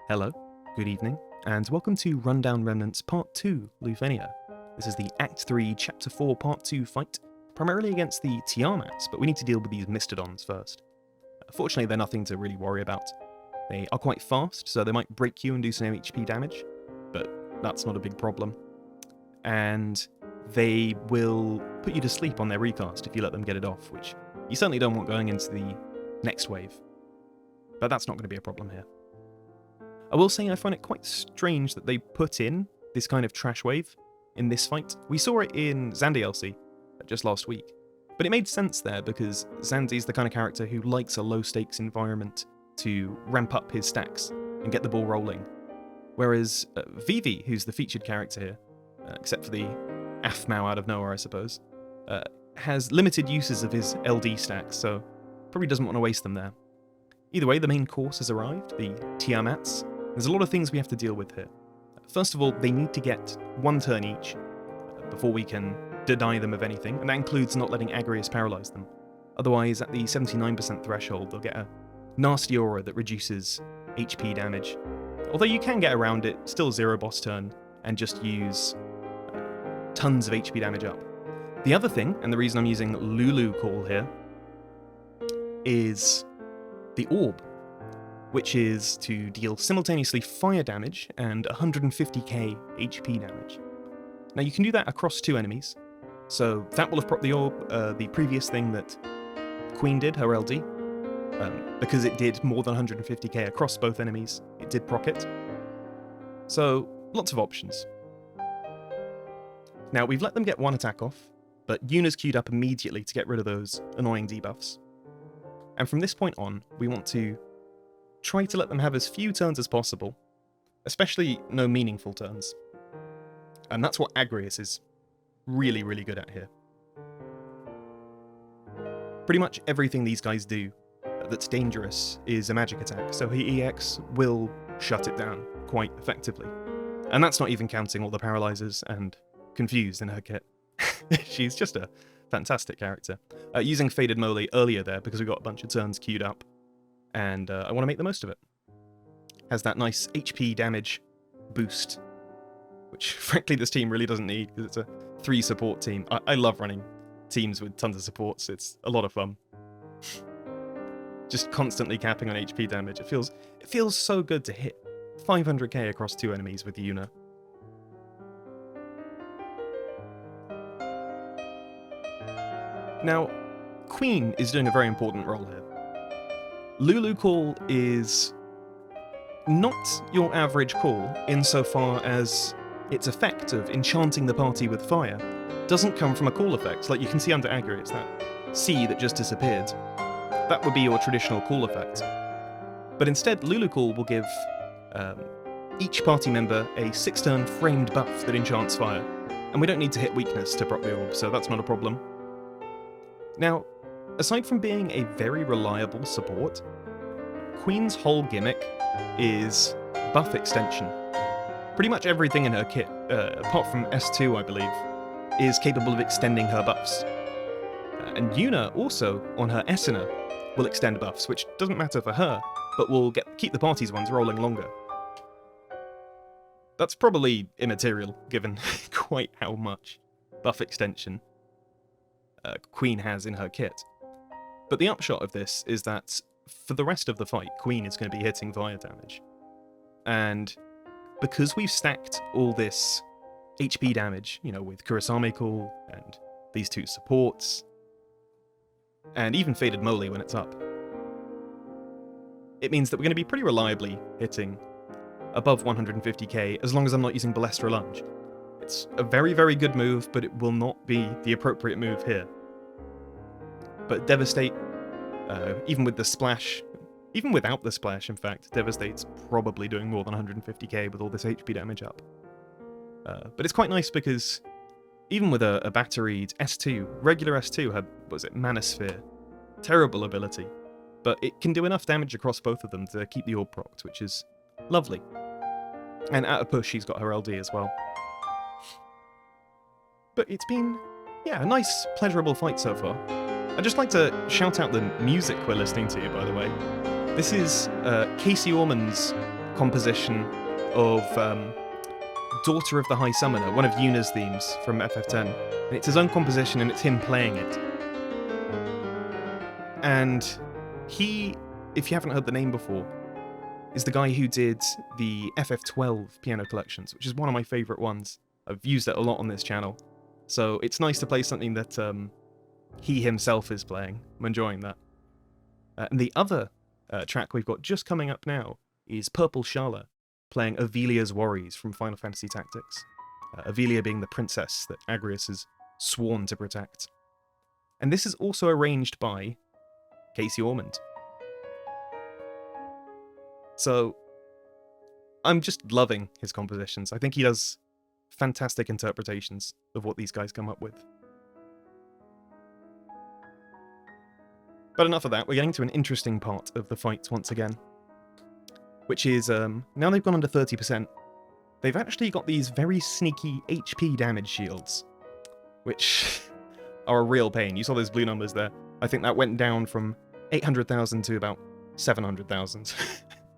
Hello, good evening, and welcome to Rundown Remnants Part 2, Lufenia. This is the Act 3, Chapter 4, Part 2 fight, primarily against the Tiamats, but we need to deal with these Mystodons first. Fortunately, they're nothing to really worry about. They are quite fast, so they might break you and do some HP damage, but that's not a big problem. And they will put you to sleep on their recast if you let them get it off, which you certainly don't want going into the next wave. But that's not going to be a problem here. I will say I find it quite strange that they put in this kind of trash wave in this fight. We saw it in Xande LC just last week, but it made sense there because Xande's the kind of character who likes a low-stakes environment to ramp up his stacks and get the ball rolling. Whereas Vivi, who's the featured character here, except for the Aphmau out of nowhere, I suppose, has limited uses of his LD stacks, so probably doesn't want to waste them there. Either way, the main course has arrived, the Tiamats. There's a lot of things we have to deal with here. First of all, they need to get one turn each before we can deny them of anything, and that includes not letting Agrias paralyze them. Otherwise, at the 79% threshold, they'll get a nasty aura that reduces HP damage. Although you can get around it, still 0 boss turn, and just use tons of HP damage up. The other thing, and the reason I'm using Lulu call here, is the orb, which is to deal simultaneously fire damage and 150k HP damage. Now you can do that across 2 enemies, so that will have procced the orb, the previous thing that Queen did, her LD, because it did more than 150k across both enemies, it did proc it. So, lots of options. Now we've let them get one attack off, but Yuna's queued up immediately to get rid of those annoying debuffs. And from this point on, we want to try to let them have as few turns as possible, especially no meaningful turns. And that's what Agrias is really, really good at here. Pretty much everything these guys do that's dangerous is a magic attack, so her EX will shut it down quite effectively. And that's not even counting all the paralyzers and Confused in her kit. She's just a fantastic character. Using Faded Moly earlier there because we got a bunch of turns queued up, and I want to make the most of it. Has that nice HP damage boost, which frankly this team really doesn't need because it's a 3 support team. I love running teams with tons of supports, it's a lot of fun. Just constantly capping on HP damage. It feels so good to hit 500k across 2 enemies with Yuna. Now, Queen is doing a very important role here. Lulu call is not your average call insofar as its effect of enchanting the party with fire doesn't come from a call effect, like you can see under Agrias, that C that just disappeared. That would be your traditional call effect. But instead, Lulu call will give each party member a 6-turn framed buff that enchants fire, and we don't need to hit weakness to proc the orb, so that's not a problem. Now, aside from being a very reliable support, Queen's whole gimmick is buff extension. Pretty much everything in her kit, apart from S2 I believe, is capable of extending her buffs. And Yuna also, on her Essener, will extend buffs, which doesn't matter for her, but will keep the party's ones rolling longer. That's probably immaterial, given quite how much buff extension Queen has in her kit. But the upshot of this is that for the rest of the fight, Queen is going to be hitting fire damage. And because we've stacked all this HP damage, you know, with Kurasame call and these 2 supports, and even Faded Moly when it's up, it means that we're going to be pretty reliably hitting above 150k as long as I'm not using Balestra Lunge. It's a very, very good move, but it will not be the appropriate move here. But Devastate, even with the splash, even without the splash, in fact, Devastate's probably doing more than 150k with all this HP damage up. But it's quite nice because even with a batteried S2, regular S2 had, what was it, Manosphere. Terrible ability. But it can do enough damage across both of them to keep the orb procced, which is lovely. And at a push, she's got her LD as well. But it's been, yeah, a nice, pleasurable fight so far. I'd just like to shout out the music we're listening to, by the way. This is Casey Ormond's composition of Daughter of the High Summoner, one of Yuna's themes from FF10. And it's his own composition and it's him playing it. And he, if you haven't heard the name before, is the guy who did the FF12 piano collections, which is one of my favourite ones. I've used it a lot on this channel. So it's nice to play something that he himself is playing. I'm enjoying that. And the other track we've got just coming up now is Purple Shala, playing Avelia's Worries from Final Fantasy Tactics. Avelia being the princess that Agrias has sworn to protect. And this is also arranged by Casey Ormond. So, I'm just loving his compositions. I think he does fantastic interpretations of what these guys come up with. But enough of that, we're getting to an interesting part of the fight once again. Which is, now they've gone under 30%, they've actually got these very sneaky HP damage shields. Which are a real pain. You saw those blue numbers there. I think that went down from 800,000 to about 700,000.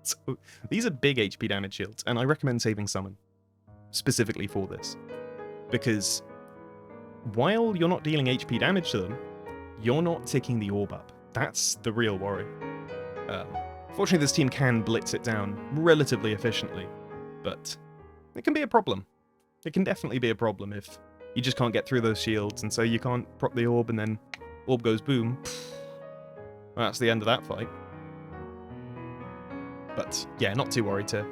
So, these are big HP damage shields, and I recommend saving Summon, specifically for this. Because while you're not dealing HP damage to them, you're not ticking the orb up. That's the real worry. Fortunately, this team can blitz it down relatively efficiently, but it can be a problem. It can definitely be a problem if you just can't get through those shields, and so you can't prop the orb, and then orb goes boom. Well, that's the end of that fight. But yeah, not too worried here.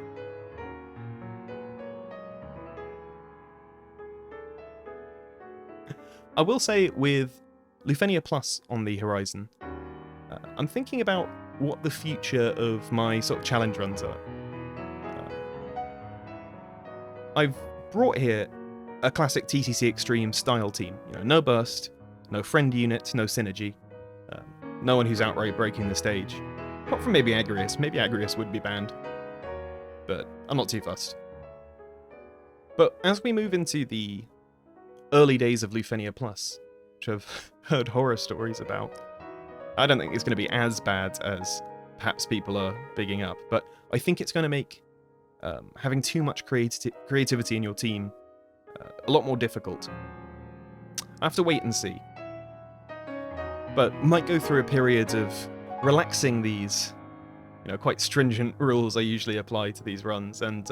I will say, with Lufenia Plus on the horizon, I'm thinking about what the future of my sort of challenge runs are. I've brought here a classic TCC Extreme style team. You know, no burst, no friend unit, no synergy, no one who's outright breaking the stage. Apart from maybe Agrias. Maybe Agrias would be banned. But I'm not too fussed. But as we move into the early days of Lufenia Plus, which I've heard horror stories about, I don't think it's going to be as bad as perhaps people are bigging up. But I think it's going to make having too much creativity in your team a lot more difficult. I have to wait and see. But might go through a period of relaxing these, you know, quite stringent rules I usually apply to these runs, and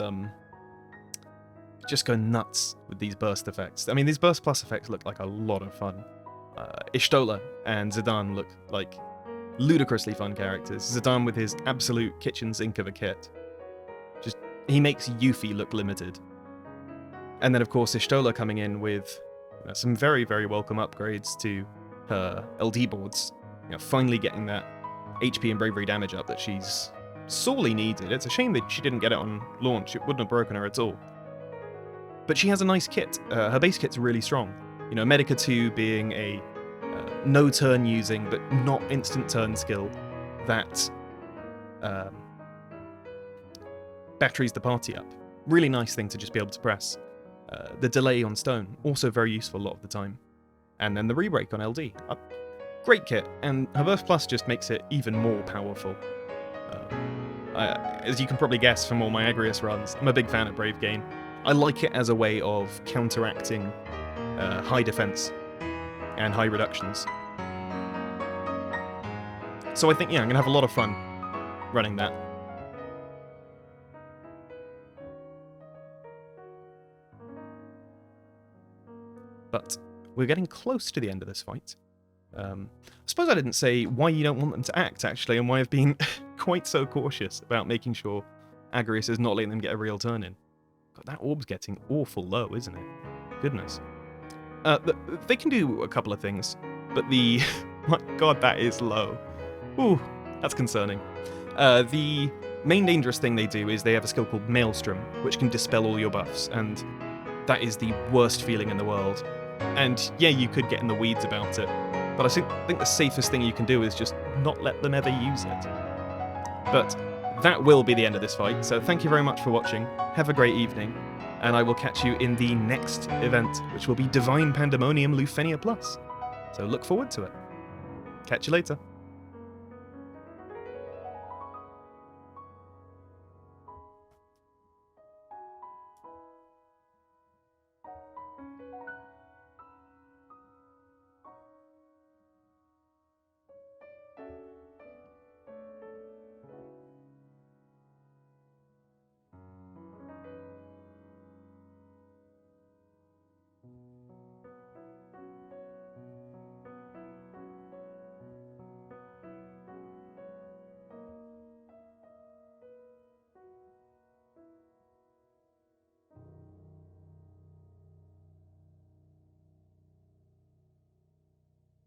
just go nuts with these burst effects. I mean, these burst plus effects look like a lot of fun. Y'shtola and Zidane look like ludicrously fun characters. Zidane with his absolute kitchen sink of a kit. Just, he makes Yuffie look limited. And then, of course, Y'shtola coming in with some very, very welcome upgrades to her LD boards. You know, finally getting that HP and bravery damage up that she's sorely needed. It's a shame that she didn't get it on launch. It wouldn't have broken her at all. But she has a nice kit. Her base kit's really strong. You know, Medica 2 being a no turn using, but not instant turn skill that batteries the party up. Really nice thing to just be able to press. The delay on stone, also very useful a lot of the time. And then the re-break on LD. Great kit, and her Burst Plus just makes it even more powerful. As you can probably guess from all my Agrias runs, I'm a big fan of Brave Gain. I like it as a way of counteracting high defense and high reductions. So I think, yeah, I'm going to have a lot of fun running that. But we're getting close to the end of this fight. I suppose I didn't say why you don't want them to act, actually, and why I've been quite so cautious about making sure Agrias is not letting them get a real turn in. God, that orb's getting awful low, isn't it? Goodness. They can do a couple of things, but the... my god, that is low. Ooh, that's concerning. The main dangerous thing they do is they have a skill called Maelstrom, which can dispel all your buffs, and that is the worst feeling in the world. And yeah, you could get in the weeds about it, but I think the safest thing you can do is just not let them ever use it. But that will be the end of this fight, so thank you very much for watching, have a great evening, and I will catch you in the next event, which will be Divine Pandemonium Lufenia Plus. So look forward to it. Catch you later.